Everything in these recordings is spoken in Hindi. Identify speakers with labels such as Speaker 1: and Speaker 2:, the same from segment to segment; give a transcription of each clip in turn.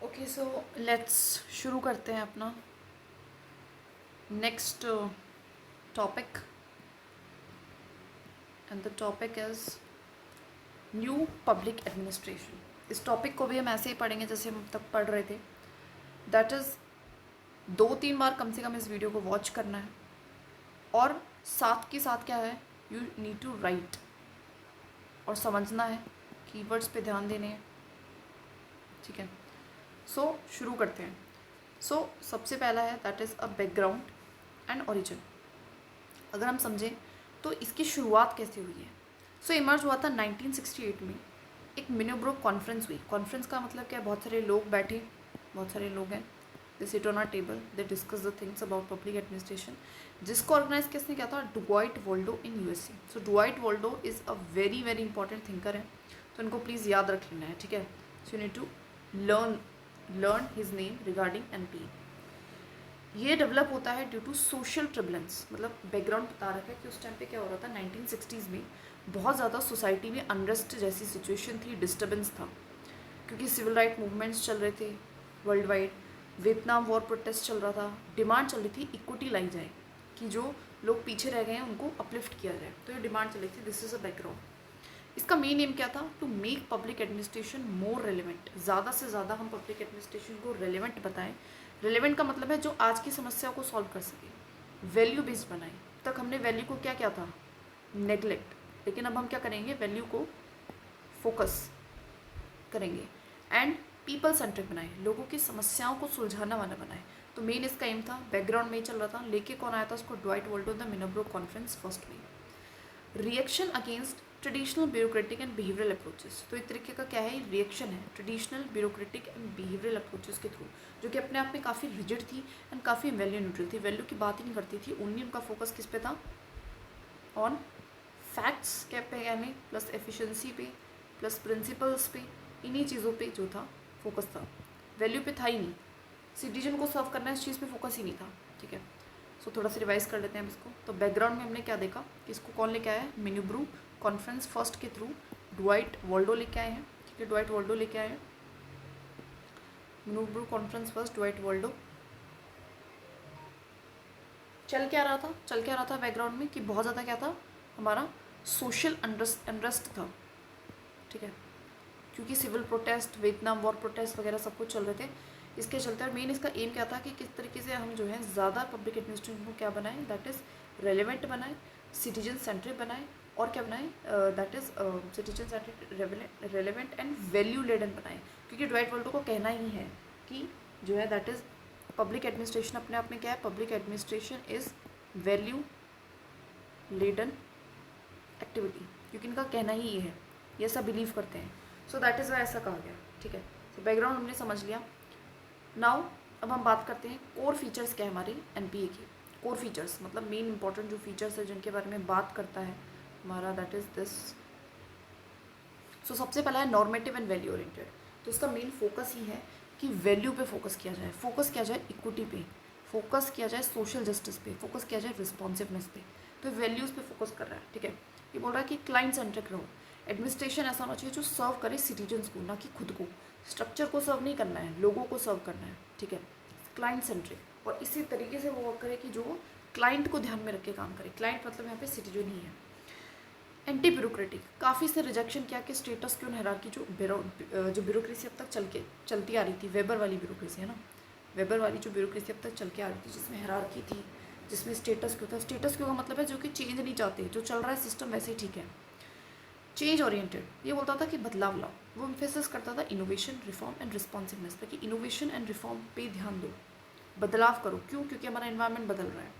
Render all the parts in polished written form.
Speaker 1: ओके, सो लेट्स शुरू करते हैं अपना next topic. And the topic is new public administration. इस टॉपिक को भी हम ऐसे ही पढ़ेंगे जैसे हम तब पढ़ रहे थे। दैट इज़ 2-3 बार कम से कम इस वीडियो को वॉच करना है, और साथ के साथ क्या है, यू नीड टू राइट और समझना है, कीवर्ड्स पे ध्यान देने हैं। ठीक है, सो शुरू करते हैं। सो सबसे पहला है that is a background and origin. अगर हम समझें तो इसकी शुरुआत कैसे हुई है। सो इमर्ज हुआ था 1968 में। एक मिनोब्रुक कॉन्फ्रेंस हुई। कॉन्फ्रेंस का मतलब क्या है, बहुत सारे लोग बैठे, बहुत सारे लोग हैं, they sit on a table, they discuss the things about public administration. जिसको ऑर्गेनाइज किसने किया था, Dwight Waldo in USA. So Dwight Waldo is a very very important thinker है, तो इनको प्लीज़ याद रख लेना है। ठीक है, so you need to learn his name regarding NP. ये डेवलप होता है ड्यू टू सोशल ट्रिबलेंस। मतलब बैकग्राउंड बता रखा है कि उस टाइम पे क्या हो रहा था, 1960s में बहुत ज़्यादा सोसाइटी में अनरेस्ट जैसी सिचुएशन थी, डिस्टर्बेंस था, क्योंकि सिविल राइट मूवमेंट्स चल रहे थे world wide, Vietnam war protest चल रहा था, डिमांड चल रही थी इक्विटी लाई जाए, कि जो लोग पीछे रह गए हैं उनको अपलिफ्ट किया जाए। तो ये डिमांड चल रही थी। This is a background. इसका मेन एम क्या था, to make public administration more relevant. ज़्यादा से ज़्यादा हम पब्लिक एडमिनिस्ट्रेशन को रेलिवेंट बताएं। रेलिवेंट का मतलब है जो आज की समस्या को सॉल्व कर सके। वैल्यू बेस्ड बनाएं। तक हमने वैल्यू को क्या क्या था, नेग्लेक्ट, लेकिन अब हम क्या करेंगे, वैल्यू को फोकस करेंगे। एंड पीपल सेंट्रिक बनाए, लोगों की समस्याओं को सुलझाना वाला बनाए। तो मेन इसका एम था, बैकग्राउंड में ही चल रहा था। लेके कौन आया था उसको, Dwight वोल्डो, the Minnowbrook conference first में। Reaction against traditional bureaucratic and behavioural approaches. तो एक तरीके का क्या है, रिएक्शन है traditional bureaucratic and behavioural approaches के थ्रू, जो कि अपने आप में काफ़ी रिजिड थी एंड काफ़ी वैल्यू न्यूट्रल थी। वैल्यू की बात ही नहीं करती थी, ओनली उनका फोकस किस पे था, ऑन फैक्ट्स के पे, यानी प्लस एफिशिएंसी पे, प्लस प्रिंसिपल्स पे, इन्हीं चीज़ों पे जो था फोकस था। वैल्यू पे था ही नहीं, सिटीजन को सर्व करना इस चीज़ पे फोकस ही नहीं था। ठीक है, सो थोड़ा सा रिवाइज कर लेते हैं हम इसको। तो बैकग्राउंड में हमने क्या देखा कि इसको कौन लेके आया है, मिन्यूब्रू कॉन्फ्रेंस फर्स्ट के थ्रू ड्वाइट वोल्डो लेके आए हैं। ठीक है, ड्वाइट वोल्डो लेके आए हैं, मिन्यूब्रू कॉन्फ्रेंस फर्स्ट, ड्वाइट वोल्डो। चल क्या रहा था, चल क्या रहा था बैकग्राउंड में, कि बहुत ज़्यादा क्या था, हमारा सोशल अनरेस्ट था। ठीक है, क्योंकि civil protest, Vietnam war protest वगैरह सब कुछ चल रहे थे। इसके चलते, और मेन इसका एम क्या था कि किस तरीके से हम जो है ज़्यादा पब्लिक एडमिनिस्ट्रेशन को क्या बनाएं, दैट इज़ रेलिवेंट बनाएं, सिटीजन सेंट्रिक बनाएं, और क्या बनाएं, that is citizen centric, relevant and value laden बनाएं। क्योंकि ड्वाइट वोल्डो को कहना ही है कि जो है दैट इज़ पब्लिक एडमिनिस्ट्रेशन अपने आप में क्या है, public administration is value laden activity, क्योंकि इनका कहना ही ये है, ये सब बिलीव करते हैं। सो दैट इज़ वाई ऐसा कहा गया। ठीक है, तो बैकग्राउंड हमने समझ लिया। नाउ अब हम बात करते हैं कोर फीचर्स क्या है हमारे एनपीए के। कोर फीचर्स मतलब मेन इंपॉर्टेंट जो फीचर्स है जिनके बारे में बात करता है हमारा, दैट इज़ दिस। सो सबसे पहला है नॉर्मेटिव एंड वैल्यू ओरिएंटेड। तो इसका मेन फोकस ही है कि वैल्यू पे फोकस किया जाए, फोकस किया जाए इक्विटी पे, फोकस किया जाए सोशल जस्टिस पे, फोकस किया जाए रिस्पॉन्सिवनेस पे। तो वैल्यूज़ पे फोकस कर रहा है। ठीक है, ये बोल रहा है कि क्लाइंट सेंट्रिक रहो। एडमिनिस्ट्रेशन ऐसा होना चाहिए जो सर्व करे सिटीजन्स को, ना कि खुद को। स्ट्रक्चर को सर्व नहीं करना है, लोगों को सर्व करना है। ठीक है, क्लाइंट सेंट्रिक, और इसी तरीके से वो वर्क करे कि जो क्लाइंट को ध्यान में रख के काम करे। क्लाइंट मतलब यहाँ पे सिटीजन ही है। एंटी ब्यूरोक्रेटिक, काफ़ी से रिजेक्शन किया कि स्टेटस क्यों हायरार्की जो ब्यूरोक्रेसी अब तक चलती आ रही थी, वेबर वाली ब्यूरोक्रेसी है ना, वेबर वाली जो ब्यूरोक्रेसी अब तक चल के आ रही थी, जिसमें हायरार्की थी, जिसमें स्टेटस क्यों था। स्टेटस क्यों का मतलब है जो कि चेंज नहीं चाहते, जो चल रहा है सिस्टम वैसे ही ठीक है। चेंज ओरिएंटेड, ये बोलता था कि बदलाव लाओ। वो इम्फेसिस करता था इनोवेशन, रिफॉर्म एंड रिस्पॉन्सिवनेस पे, कि इनोवेशन एंड रिफॉर्म पे ध्यान दो, बदलाव करो। क्यों, क्योंकि हमारा इन्वायरमेंट बदल रहा है।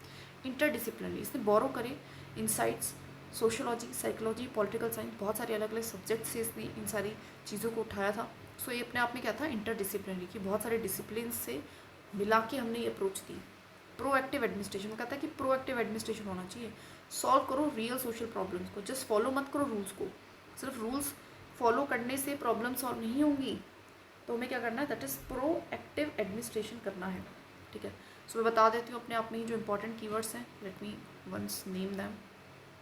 Speaker 1: इंटरडिसिप्लिनरी, इसने बोरो करे insights, sociology, psychology, political science, बहुत सारे अलग अलग सब्जेक्ट से इसने इन सारी चीज़ों को उठाया था। सो ये अपने आप में क्या था, इंटरडिसिप्लिनरी, की बहुत सारे डिसिप्लिन से मिला के हमने ये अप्रोच दी। प्रोएक्टिव एडमिनिस्ट्रेशन, कहता है कि प्रोएक्टिव एडमिनिस्ट्रेशन होना चाहिए। सॉल्व करो रियल सोशल प्रॉब्लम्स को, जस्ट फॉलो मत करो रूल्स को। सिर्फ रूल्स फॉलो करने से प्रॉब्लम सॉल्व नहीं होंगी, तो हमें क्या करना है, दैट इज़ प्रोएक्टिव एडमिनिस्ट्रेशन करना है। ठीक है, सो मैं बता देती हूँ अपने आप में ही जो इंपॉर्टेंट कीवर्ड्स हैं, let me once name them.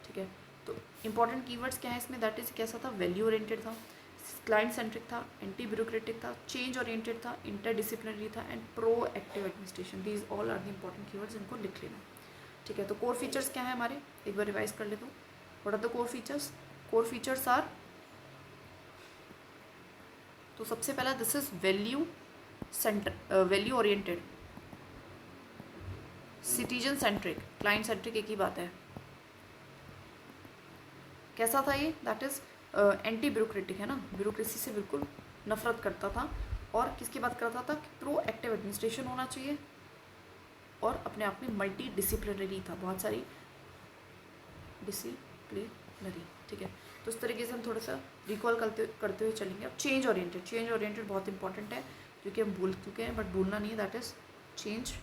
Speaker 1: ठीक है, तो इंपॉर्टेंट कीवर्ड्स क्या है इसमें, दैट इज़ कैसा था, वैल्यू ओरिएंटेड था, क्लाइंट सेंट्रिक था, एंटी ब्यूरोक्रेटिक था, चेंज ओरिएंटेड था, इंटरडिसिप्लिनरी था and proactive administration. These all are the important keywords, इनको लिख लेना। ठीक है, तो कोर फीचर्स क्या है हमारे, एक बार रिवाइज कर ले तो। What are the core features? Core features are, तो सबसे पहला this is value center, value oriented, citizen centric, client centric, एक ही बात है। कैसा था ये? दैट इज एंटी ब्यूरोक्रेटिक है ना, ब्यूरोक्रेसी से बिल्कुल नफरत करता था। और किसकी बात करता था कि प्रो एक्टिव एडमिनिस्ट्रेशन होना चाहिए और अपने आप में मल्टी डिसिप्लिनरी था, बहुत सारी डिसिप्लिनरी। ठीक है, तो इस तरीके से हम थोड़ा सा रिकॉल करते हुए चलेंगे। अब चेंज ओरिएंटेड, चेंज ओरिएंटेड बहुत इंपॉर्टेंट है क्योंकि हम भूल चुके हैं बट भूलना नहीं है। दैट इज चेंज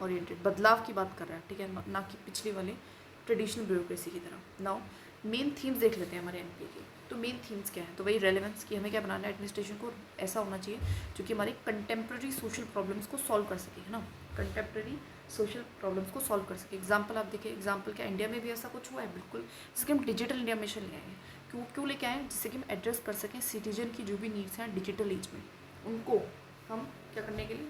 Speaker 1: ओरिएंटेड, बदलाव की बात कर रहा है। ठीक है, ना कि पिछली वाले ट्रेडिशनल ब्यूरोक्रेसी की तरह। नाउ मेन थीम्स देख लेते हैं हमारे एनपीए के। तो मेन थीम्स क्या है? तो वही रेलेवेंस की, हमें क्या बनाना है, एडमिनिस्ट्रेशन को ऐसा होना चाहिए जो कि हमारे कंटेम्प्रेरी सोशल प्रॉब्लम्स को सॉल्व कर सके, है ना, कंटेम्प्रेरी सोशल प्रॉब्लम्स को सॉल्व कर सके। एग्जाम्पल आप देखिए, एग्जाम्पल क्या, इंडिया में भी ऐसा कुछ हुआ है बिल्कुल, जिसके हम डिजिटल इंडिया मिशन ले आए हैं। क्यों लेके आए हैं? जिससे कि हम एड्रेस कर सकें सिटीजन की जो भी नीड्स हैं डिजिटल एज में, उनको हम क्या करने के लिए,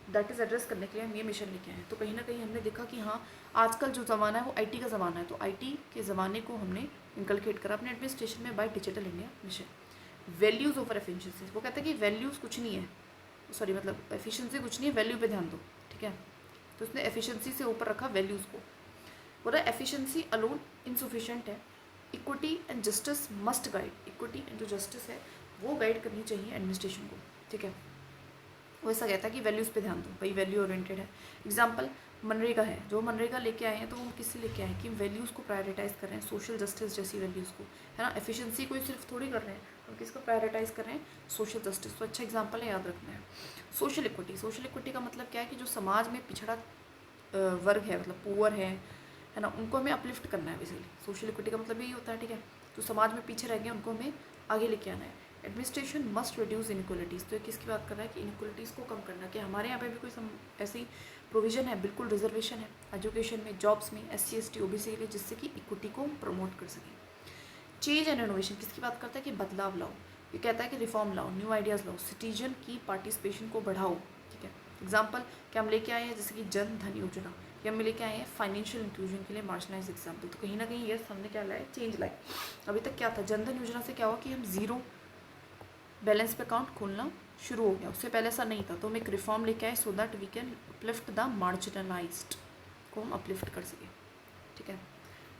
Speaker 1: दैट इज़ एड्रेस करने के लिए हम ये मिशन लेके आए हैं। तो कहीं ना कहीं हमने देखा कि हाँ, आजकल जो ज़माना है वो आईटी का ज़माना है, तो आईटी के ज़माने को हमने इंकलकेट करा अपने एडमिनिस्ट्रेशन में by digital India mission. Values over efficiency, वो कहते हैं कि वैल्यूज़ कुछ नहीं है, सॉरी मतलब एफिशिएंसी कुछ नहीं है, वैल्यू पे ध्यान दो। ठीक है, तो उसने एफिशिएंसी से ऊपर रखा वैल्यूज़ को। बोला एफिशिएंसी अलोन इनसफिशिएंट है, equity and justice must guide, equity and जो जस्टिस है वो गाइड करनी चाहिए एडमिनिस्ट्रेशन को। ठीक है, वो ऐसा कहता है कि वैल्यूज़ पे ध्यान दो, भाई वैल्यू ओरिएंटेड है। एग्जांपल मनरेगा है, जो मनरेगा लेके आए हैं तो वो किससे लेके आए हैं कि वैल्यूज़ को प्रायोरिटाइज कर रहे हैं, सोशल जस्टिस जैसी वैल्यूज़ को, है ना। एफिशिएंसी को सिर्फ थोड़ी कर रहे हैं, हम किसको प्रायोरिटाइज कर रहे हैं, सोशल जस्टिस। तो अच्छा एग्जाम्पल है, याद रखना है। सोशल इक्विटी, सोशल इक्विटी का मतलब क्या है कि जो समाज में पिछड़ा वर्ग है, मतलब पुअर है ना, उनको हमें अपलिफ्ट करना है बेसिकली। सोशल इक्विटी का मतलब यही होता है। ठीक है, तो समाज में पीछे रह गए उनको हमें आगे लेके आना है। एडमिनिस्ट्रेशन मस्ट रिड्यूस इनइक्वलिटीज़, तो ये किसकी बात कर रहा है कि इनइक्वलिटीज़ को कम करना। कि हमारे यहाँ पे भी कोई ऐसी प्रोविजन है, बिल्कुल रिजर्वेशन है एजुकेशन में, जॉब्स में, SC ST OBC के लिए, जिससे कि इक्विटी को प्रमोट कर सकें। चेंज एंड इनोवेशन किसकी बात करता है कि बदलाव लाओ, ये कहता है कि रिफॉर्म लाओ, न्यू आइडियाज़ लाओ, सिटीजन की पार्टिसिपेशन को बढ़ाओ। ठीक है, एग्जाम्पल क्या हम लेके आए हैं, जैसे कि जन धन योजना, या हम लेके आए हैं फाइनेंशियल इंक्लूजन के लिए मार्जिनाइज एग्जाम्पल। तो कहीं ना कहीं ये हमने क्या लाया, चेंज लाए। अभी तक क्या था, जन धन योजना से क्या हुआ कि हम जीरो बैलेंस पे अकाउंट खोलना शुरू हो गया, उससे पहले ऐसा नहीं था। तो हम एक रिफॉर्म लेके आए so that we can uplift the marginalised को हम अपलिफ्ट कर सकें। ठीक है,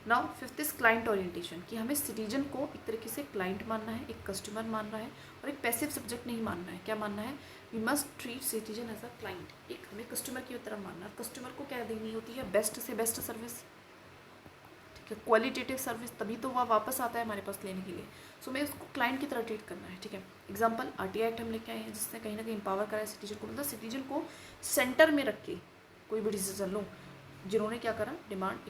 Speaker 1: now fifth is client orientation, कि हमें सिटीजन को एक तरीके से क्लाइंट मानना है, एक कस्टमर मानना है और एक पैसिव सब्जेक्ट नहीं मानना है। क्या मानना है, we must treat citizen as a client, एक हमें कस्टमर की तरह मानना है। कस्टमर को क्या देनी होती है, बेस्ट से बेस्ट सर्विस, ठीक है, क्वालिटेटिव सर्विस, तभी तो वह वापस आता है हमारे पास लेने के लिए। सो हमें उसको क्लाइंट की तरह ट्रीट करना है। ठीक है, एग्जाम्पल RTI एक्ट हम लेके आए हैं, जिसने कहीं ना कहीं एम्पावर करा है सिटीजन को, मतलब सिटीजन को सेंटर में रख के कोई भी डिसीजन लो, जिन्होंने क्या करा, डिमांड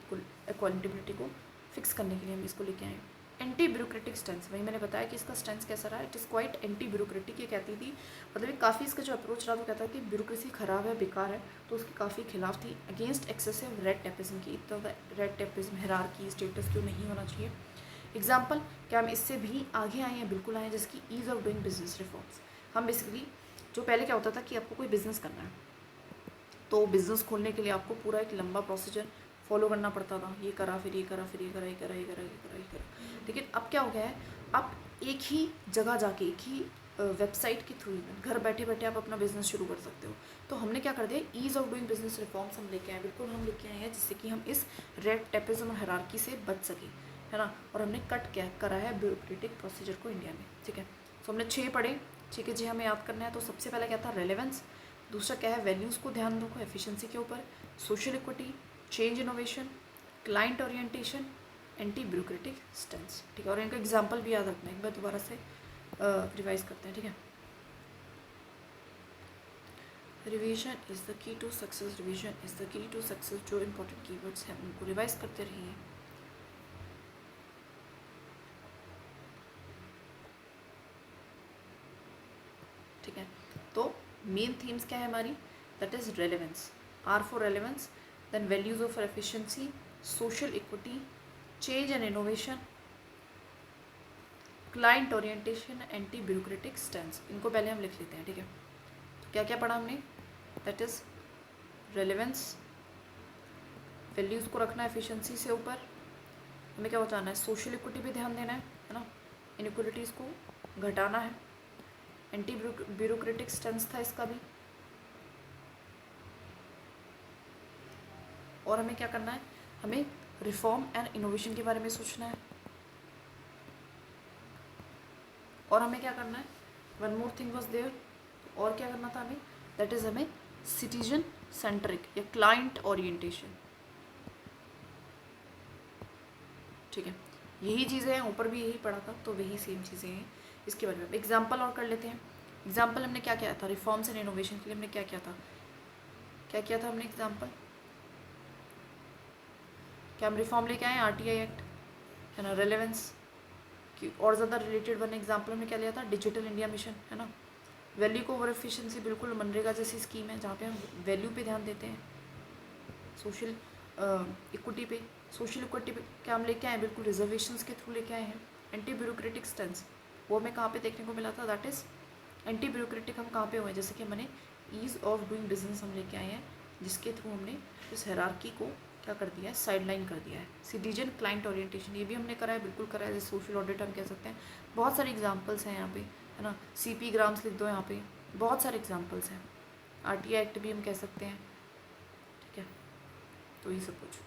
Speaker 1: इक्वालिटेबिलिटी को फिक्स करने के लिए हम इसको लेके आए। एंटी ब्यूरोक्रेटिक स्टेंस, वही मैंने बताया कि इसका स्टेंस कैसा रहा, it is quite anti bureaucratic. ये कहती थी, मतलब काफ़ी इसका जो अप्रोच रहा वो कहता है कि ब्यूरोक्रेसी खराब है, बेकार है, तो उसकी काफ़ी खिलाफ थी, अगेंस्ट एक्सेसिव रेड टेपिज्म की। तो रेड टेपिज्म, हायरार्की, स्टेटस क्यों नहीं होना चाहिए। एग्जाम्पल क्या हम इससे भी आगे आए हैं, बिल्कुल आए हैं, जैसे कि ease of doing business reforms. हम बेसिकली, जो पहले क्या होता था कि आपको कोई बिजनेस करना है तो बिज़नेस खोलने के लिए आपको पूरा एक लंबा प्रोसीजर फॉलो करना पड़ता था, ये करा फिर ये करा फिर ये करा, ये करा ये करा ये करा ये करा। लेकिन अब क्या हो गया है, आप एक ही जगह जाके, एक ही वेबसाइट के थ्रू घर बैठे बैठे आप अपना बिजनेस शुरू कर सकते हो। तो हमने क्या कर दिया, ease of doing business reforms हम लेके आए, बिल्कुल हम लेके आए हैं, जिससे कि हम इस रेड टेपिज्म और हायरार्की से बच सकें, है ना। और हमने कट क्या करा है, ब्यूरोक्रेटिक प्रोसीजर को इंडिया में। ठीक है, तो हमने 6 पढ़े, ठीक है जी, हमें याद करना है। तो सबसे पहला क्या था, रेलेवेंस। दूसरा क्या है, वैल्यूज़ को ध्यान रखो, एफिशिएंसी के ऊपर। Social equity, change innovation, client orientation, anti bureaucratic stance. ठीक है, और इनका एग्जाम्पल भी याद रखना है, एक बार दोबारा से रिवाइज करते हैं। ठीक है, revision is the key to success, revision is the key to success. जो इंपॉर्टेंट कीवर्ड्स हैं उनको रिवाइज करते रहिए। ठीक है, तो मेन थीम्स क्या है हमारी, that is relevance, R for relevance, then values of efficiency, social equity, change and innovation, client orientation, anti bureaucratic stance, इनको पहले हम लिख लेते हैं, ठीक है। तो क्या क्या पढ़ा हमने, दैट इज़ रेलेवेंस, वैल्यूज़ को रखना है एफिशिएंसी से ऊपर, हमें क्या बचाना है, सोशल इक्विटी पे ध्यान देना है ना, इनइक्वलिटीज़ को घटाना है, एंटी ब्यूरोक्रेटिक स्टैंस था इसका भी, और हमें क्या करना है, हमें रिफॉर्म एंड इनोवेशन के बारे में सोचना है, और हमें क्या करना है, one more thing was there, और क्या करना था हमें, दैट इज़ हमें सिटीजन सेंट्रिक या क्लाइंट ओरिएंटेशन, ठीक है। यही चीज़ें हैं, ऊपर भी यही पढ़ा था, तो वही सेम चीज़ें हैं। इसके बारे में एग्जाम्पल और कर लेते हैं। एग्जाम्पल हमने क्या किया था, रिफॉर्म्स एंड इनोवेशन के लिए हमने क्या किया था, क्या किया था हमने एग्जाम्पल, क्या हम रिफॉर्म लेके आए, आरटीआई एक्ट, है ना, रेलेवेंस की और ज़्यादा रिलेटेड वन एग्जाम्पल में क्या लिया था, डिजिटल इंडिया मिशन, है ना, वैल्यू को ओवर एफिशिएंसी, बिल्कुल मनरेगा जैसी स्कीम है जहाँ पे हम वैल्यू पे ध्यान देते हैं, सोशल इक्विटी पे, सोशल इक्विटी पे क्या हम लेके आए, बिल्कुल रिजर्वेशंस के थ्रू लेके आए हैं। एंटी ब्यूरोक्रेटिक स्टैंस, वो हमें कहाँ पे देखने को मिला था, दैट इज़ एंटी ब्यूरोक्रेटिक हम कहाँ पे हुए, जैसे कि मैंने ईज़ ऑफ डूइंग बिजनेस हम लेके आए हैं, जिसके थ्रू हमने इस हायरार्की को क्या कर दिया है, साइडलाइन कर दिया है। सिटीजन क्लाइंट ओरिएंटेशन, ये भी हमने करा है, बिल्कुल करा है, जैसे सोशल ऑडिट हम कह सकते हैं। बहुत सारे एग्जाम्पल्स हैं यहाँ पे, है ना, CP ग्राम्स लिख दो यहाँ पे, बहुत सारे एग्जाम्पल्स हैं। RTI एक्ट भी हम कह सकते हैं, ठीक है। तो ये सब कुछ,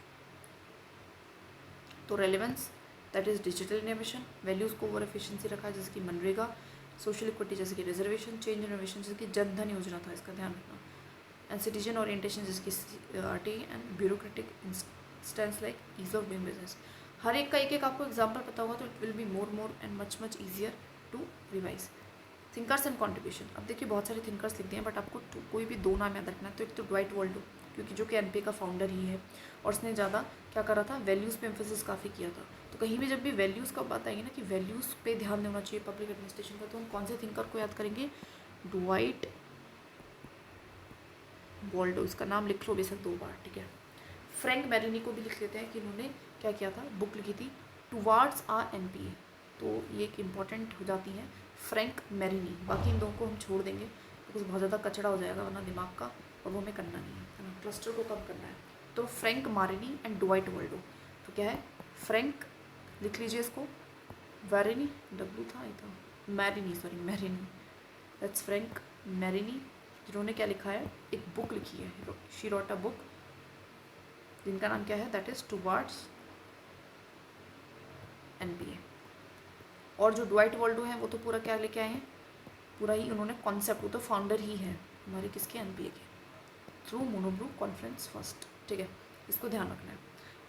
Speaker 1: तो relevance that is digital innovation, values को ओवर एफिशिएंसी रखा है जैसे कि मनरेगा, सोशल इक्विटी जैसे कि रिजर्वेशन, चेंज इनोवेशन जैसे कि जन धन योजना था, इसका ध्यान रखना, एंड सिटीजन ओरिएंटेशन जैसे कि RTI, and bureaucratic stance like ease of doing business. हर एक का एक आपको एग्जाम्पल पता होगा तो it will be more and much easier to revise. Thinkers and contribution, अब देखिए बहुत सारे थिंकर्स लिख दिए हैं, बट आपको कोई भी 2 नाम याद रखना है। तो एक तो ड्वाइट वॉल्डो, क्योंकि जो कि NPA का फाउंडर ही है, और उसने ज़्यादा क्या करा था, वैल्यूज़ पे एम्फेसिस काफ़ी किया था। तो कहीं भी जब भी वैल्यूज़ का बात आएगी ना कि वैल्यूज़ पे ध्यान देना चाहिए पब्लिक एडमिनिस्ट्रेशन का, तो हम कौन से थिंकर को याद करेंगे, ड्वाइट वॉल्डो, इसका नाम लिख लो बेशक 2 बार, ठीक है। फ्रैंक मैरिनी को भी लिख लेते हैं कि इन्होंने क्या किया था, बुक लिखी थी टुवार्ड्स आ NPA, तो ये एक इम्पॉर्टेंट हो जाती है फ्रैंक मैरिनी। बाकी इन 2 को हम छोड़ देंगे बिकॉज बहुत ज़्यादा कचड़ा हो जाएगा वरना दिमाग का, और वो हमें करना नहीं है ना, क्लस्टर को कम करना है। तो Frank Marini and Dwight Waldo, तो क्या है, फ्रैंक लिख लीजिए इसको, वैरिनी W था, ये था Marini, sorry Marini, that's Frank Marini, जिन्होंने क्या लिखा है, एक बुक लिखी है, शी रॉट अ बुक, जिनका नाम क्या है, दैट इज़ टुवार्ड्स NPA। और जो ड्वाइट वॉल्डो हैं वो तो पूरा क्या लेके आए हैं, पूरा ही उन्होंने कॉन्सेप्ट, वो तो फाउंडर ही है हमारे किसके, NPA के, थ्रू मोनोब्रू कॉन्फ्रेंस फर्स्ट, ठीक है, इसको ध्यान रखना है।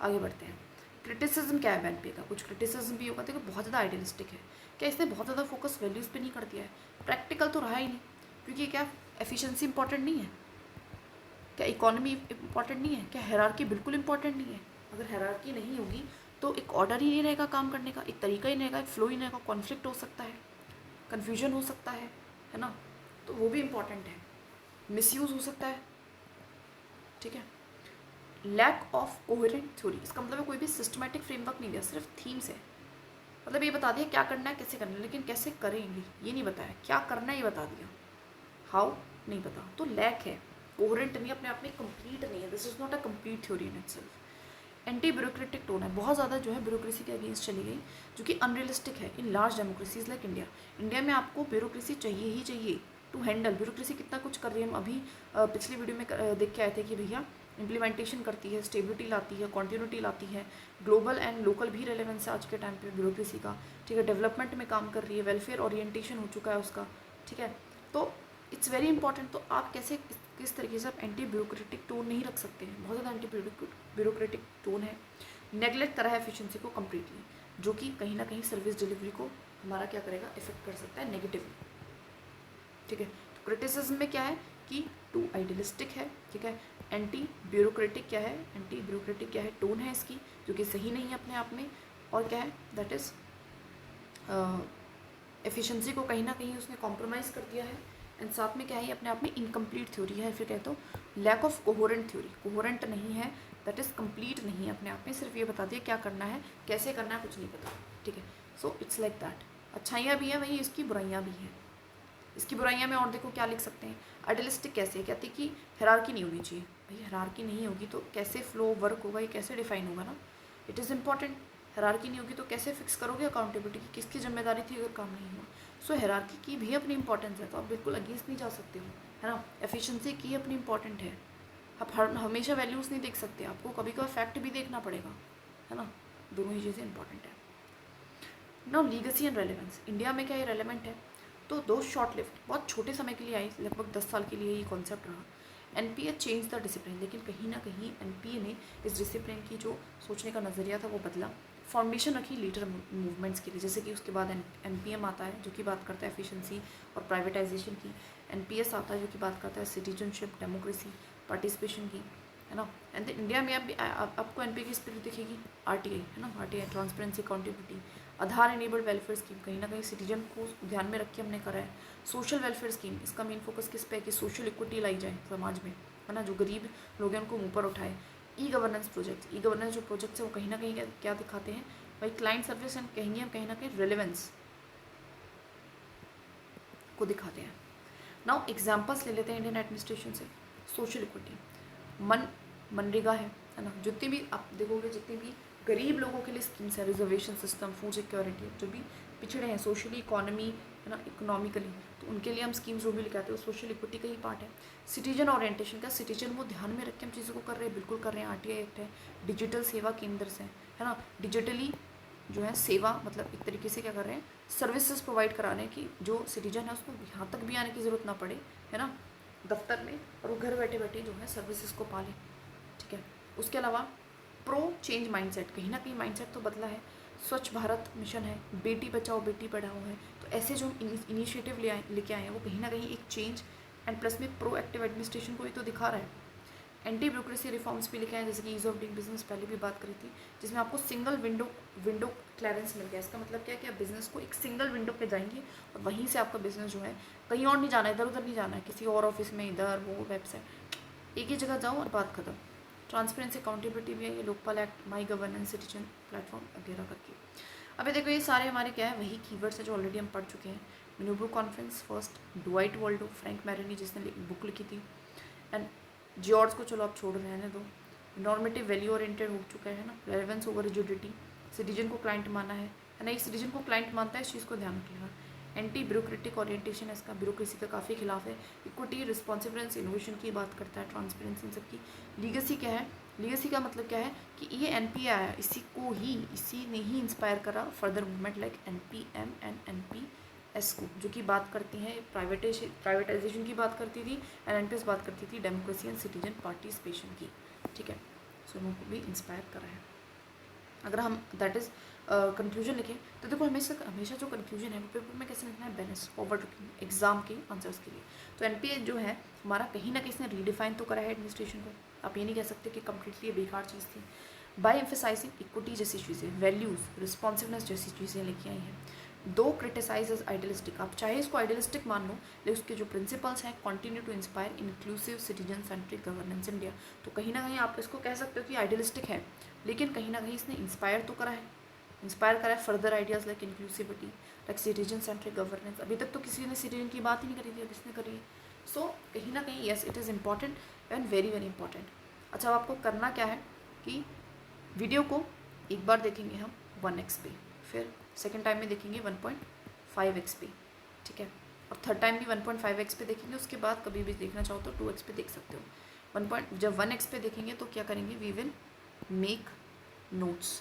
Speaker 1: आगे बढ़ते हैं। क्रिटिसिज्म क्या है NPA का, कुछ क्रिटिसिज्म भी होगा, देखो बहुत ज़्यादा आइडियलिस्टिक है, क्या इसने बहुत ज़्यादा फोकस वैल्यूज़ पे नहीं कर दिया है, प्रैक्टिकल तो रहा ही नहीं, क्योंकि क्या एफिशिएंसी इंपॉर्टेंट नहीं है, क्या इकोनॉमी इंपॉर्टेंट नहीं है, क्या हायरार्की बिल्कुल इंपॉर्टेंट नहीं है। अगर हायरार्की नहीं होगी तो एक ऑर्डर ही नहीं रहेगा काम करने का, एक तरीका ही नहीं रहेगा, एक फ्लो ही नहीं रहेगा, कॉन्फ्लिक्ट हो सकता है, कन्फ्यूजन हो सकता है ना, तो वो भी इम्पॉर्टेंट है, मिसयूज़ हो सकता है, ठीक है। लैक ऑफ कोहेरेंट थ्योरी, इसका मतलब है कोई भी सिस्टमैटिक फ्रेमवर्क नहीं दिया, सिर्फ थीम्स है, मतलब ये बता दिया क्या करना है, कैसे करना है, लेकिन कैसे करेंगे ये नहीं बताया, क्या करना है ये बता दिया, हाउ नहीं पता, तो लैक है, कोहेरेंट नहीं, अपने आप में कंप्लीट नहीं है, this is not a complete theory in itself. Anti bureaucratic tone है, बहुत ज़्यादा जो है ब्यूरोक्रेसी के अगेंस्ट चली गई, जो कि अनरियलिस्टिक है in large democracies like India. India में आपको ब्यूरोक्रेसी चाहिए ही चाहिए टू हैंडल, ब्यूरोक्रेसी कितना कुछ कर रही है, हम अभी पिछली वीडियो में देख के आए थे कि भैया इम्प्लीमेंटेशन करती है, स्टेबिलिटी लाती है, कॉन्टिन्यूटी लाती है, ग्लोबल एंड लोकल भी रेलेवेंस है आज के टाइम पे ब्यूरोक्रेसी का, ठीक है, डेवलपमेंट में काम कर रही है, वेलफेयर ओरिएंटेशन हो चुका है उसका, ठीक है, तो इट्स वेरी इंपॉर्टेंट। तो आप कैसे किस तरीके से आप एंटी ब्यूरोक्रेटिक टोन नहीं रख सकते हैं, बहुत ज़्यादा एंटी ब्यूरोक्रेटिक टोन है, नेगलेक्ट करा है एफिशिएंसी को कम्प्लीटली, जो कि कहीं ना कहीं सर्विस डिलीवरी को हमारा क्या करेगा, इफेक्ट कर सकता है नेगेटिवली, ठीक है। तो क्रिटिसिज्म में क्या है कि टू आइडियलिस्टिक है, ठीक है, एंटी ब्यूरोक्रेटिक क्या है, एंटी ब्यूरोक्रेटिक क्या है, टोन है इसकी जो कि सही नहीं है अपने आप में, और क्या है, दैट इज़ एफिशिएंसी को कहीं ना कहीं उसने कॉम्प्रोमाइज़ कर दिया है, एंड साथ में क्या है, अपने आप में इनकम्प्लीट थ्योरी है, फिर कहते हो lack of coherent theory, coherent नहीं है, दैट इज़ कंप्लीट नहीं है अपने आप में, सिर्फ ये बता दिया क्या करना है, कैसे करना है, कुछ नहीं पता, ठीक है। सो इट्स लाइक दैट, अच्छाइयाँ भी हैं वहीं इसकी बुराइयाँ भी हैं। इसकी बुराइयाँ में और देखो क्या लिख सकते हैं, आइडियलिस्टिक कैसे है, कहते हैं कि हायरार्की नहीं होनी चाहिए। भाई हायरार्की नहीं होगी तो कैसे फ्लो वर्क होगा, ये कैसे डिफाइन होगा ना, इट इज़ इंपॉर्टेंट। हायरार्की नहीं होगी तो कैसे फिक्स करोगे अकाउंटेबिलिटी की, किसकी जिम्मेदारी थी अगर काम नहीं हुआ। सो हायरार्की की भी अपनी इंपॉर्टेंस है, तो आप बिल्कुल अगेंस्ट नहीं जा सकते हो, है ना। एफिशिएंसी की अपनी इंपॉर्टेंट है, आप हमेशा वैल्यूज़ नहीं देख सकते, आपको कभी कभी फैक्ट भी देखना पड़ेगा, है ना। दोनों ही चीज़ें इंपॉर्टेंट है। Now legacy and relevance, India में क्या ये रेलेवेंट है, तो दो शॉर्ट लिफ्ट, बहुत छोटे समय के लिए आई, लगभग 10 साल के लिए ये कॉन्सेप्ट रहा। एनपीए चेंज द डिसिप्लिन, लेकिन कहीं ना कहीं एनपीए ने इस डिसिप्लिन की जो सोचने का नज़रिया था वो बदला, फाउंडेशन रखी लीडर मूवमेंट्स के लिए। जैसे कि उसके बाद एनपीएम आता है जो कि बात करता है एफिशिएंसी और प्राइवेटाइजेशन की, एनपीएस आता है जो कि बात करता है सिटीजनशिप, डेमोक्रेसी, पार्टिसिपेशन की, है ना। एंड इंडिया में आपको एनपीए की स्पिरिट दिखेगी, आरटीआई, है ना, आरटीआई ट्रांसपेरेंसी अकाउंटेबिलिटी, आधार इनेबल्ड वेलफेयर स्कीम, कहीं ना कहीं सिटीजन को ध्यान में रख के हमने करा है। सोशल वेलफेयर स्कीम, इसका मेन फोकस किस पे है कि सोशल इक्विटी लाई जाए समाज में, है ना, जो गरीब लोग हैं उनको मुँह पर उठाए। E governance project, e governance जो प्रोजेक्ट्स है वो कहीं ना कहीं क्या दिखाते हैं भाई, क्लाइंट सर्विस एंड कहेंगे हम कहीं ना कहीं रेलेवेंस को दिखाते हैं। नाउ एग्जाम्पल्स ले लेते हैं इंडियन एडमिनिस्ट्रेशन से। सोशल इक्विटी, मनरेगा है ना, जितनी भी आप देखोगे जितनी भी गरीब लोगों के लिए स्कीम्स है, रिजर्वेशन सिस्टम, फूड सिक्योरिटी, जो भी पिछड़े हैं सोशली, इकोनॉमी, है ना, इकोनॉमिकली, तो उनके लिए हम स्कीम्स जो भी लेके आते हैं वो सोशल इक्विटी का ही पार्ट है। सिटीजन ओरिएंटेशन का, सिटीजन को ध्यान में रख के हम चीज़ों को कर रहे हैं, बिल्कुल कर रहे हैं, आरटीआई एक्ट है। डिजिटल सेवा केंद्र से, है ना, डिजिटली जो है सेवा, मतलब एक तरीके से क्या कर रहे हैं, सर्विसेज प्रोवाइड कराने की, जो सिटीजन है उसको यहाँ तक भी आने की ज़रूरत ना पड़े, है ना, दफ्तर में, और वो घर बैठे बैठे जो है सर्विसेज को पाले, ठीक है। उसके अलावा प्रो चेंज माइंडसेट, कहीं ना कहीं माइंडसेट तो बदला है। स्वच्छ भारत मिशन है, बेटी बचाओ बेटी पढ़ाओ है, तो ऐसे जो इनिशिएटिव लेके आए हैं वो कहीं ना कहीं एक चेंज एंड प्लस में प्रो एक्टिव एडमिनिस्ट्रेशन को ही तो दिखा रहा है। एंटी ब्यूरोक्रेसी रिफॉर्म्स भी लिखे हैं, जैसे कि ईज ऑफ डूइंग बिजनेस, पहले भी बात करी थी, जिसमें आपको सिंगल विंडो क्लियरेंस मिल गया। इसका मतलब क्या है कि आप बिजनेस को एक सिंगल विंडो पे जाएंगे और वहीं से आपका बिजनेस जो है, कहीं और नहीं जाना है, इधर उधर नहीं जाना है, किसी और ऑफिस में, इधर वो वेबसाइट, एक ही जगह जाओ और बात खत्म। ट्रांसपेरेंसी अकाउंटेबिलिटी भी है, ये लोकपाल एक्ट, माई गवर्नेंस, सिटीजन प्लेटफॉर्म वगैरह करके। अभी देखो ये सारे हमारे क्या है, वही कीवर्ड्स है जो ऑलरेडी हम पढ़ चुके हैं। न्यूब्रू कॉन्फ्रेंस फर्स्ट, डुआइट वॉल्डो, फ्रैंक मैरनी जिसने बुक लिखी थी, एंड जॉर्ज को चलो आप छोड़ रहने दो। नॉर्मेटिव वैल्यू ओरिएंटेड हो चुका है ना, रेलेवेंस ओवर रिजिडिटी, सिटीजन को क्लाइंट माना है ना, एक सिटीजन को क्लाइंट मानता है, इस चीज़ को ध्यान रखिएगा। एंटी ब्यूरोक्रेटिक ओरिएंटेशन है इसका, ब्यूरोक्रेसी का काफ़ी खिलाफ है। इक्विटी, रिस्पॉन्सिबलेंस, इनोवेशन की बात करता है, ट्रांसपेरेंसी, इन सब की। लीगेसी क्या है, लीगेसी का मतलब क्या है कि ये एनपीए आया, इसी ने ही इंस्पायर करा further movement like NPM and NPS को, जो कि बात करती हैं प्राइवेटाइजेशन की बात करती थी, एंड एनपीएस बात करती थी डेमोक्रेसी एंड सिटीजन पार्टिसिपेशन की, ठीक है। सो उनको भी इंस्पायर करा है। अगर हम दैट इज़ कंक्लूजन लिखें तो देखो हमेशा जो कंक्लूजन है वो पेपर में कैसे लिखना है, बैलेंस फॉरवर्ड लुकिंग, एग्जाम के आंसर्स के लिए। तो एनपीए जो है हमारा कहीं ना कहीं इसने रीडिफाइन तो करा है एडमिनिस्ट्रेशन को, आप ये नहीं कह सकते कि कम्प्लीटली बेकार चीज़ थी। बाय एम्फेसाइजिंग इक्विटी जैसी चीज़ें, वैल्यूज़, रिस्पॉन्सिवनेस जैसी चीज़ें लेके आई हैं। दो क्रिटिसाइज एज आइडियलिस्टिक, आप चाहे इसको आइडियलिस्टिक मान लो, लेकिन उसके जो प्रिंसिपल्स हैं continue to inspire inclusive citizen centric governance India, तो कहीं ना कहीं आप इसको कह सकते हो कि आइडियलिस्टिक है, लेकिन कहीं ना कहीं इसने इंस्पायर तो करा है further ideas like inclusivity, like citizen centric governance. अभी तक तो किसी ने सिटीजन की बात ही नहीं करी थी, अब इसने करी है। सो कहीं ना कहीं yes it is important and very very important. अच्छा, अब आपको करना क्या है कि वीडियो को एक बार देखेंगे हम 1x पे, फिर सेकेंड टाइम में देखेंगे 1.5x पे, ठीक है, और थर्ड टाइम भी 1.5x पे देखेंगे। उसके बाद कभी भी देखना चाहो तो 2x पे देख सकते हो। जब 1x पे देखेंगे तो क्या करेंगे, वी विल मेक नोट्स,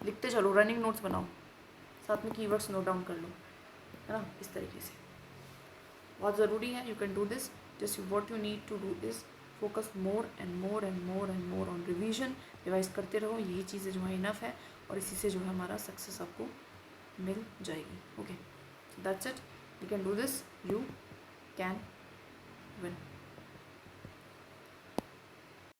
Speaker 1: लिखते चलो, रनिंग नोट्स बनाओ, साथ में कीवर्ड्स नोट डाउन कर लो, है ना, इस तरीके से बहुत ज़रूरी है। You can do this, just what you need to do is focus more and more and more and more on revision, revise करते रहो, यही चीज़ें जो है इनफ है, और इसी से जो है हमारा सक्सेस आपको मिल जाएगी। Okay, that's it, you can do this, you can win.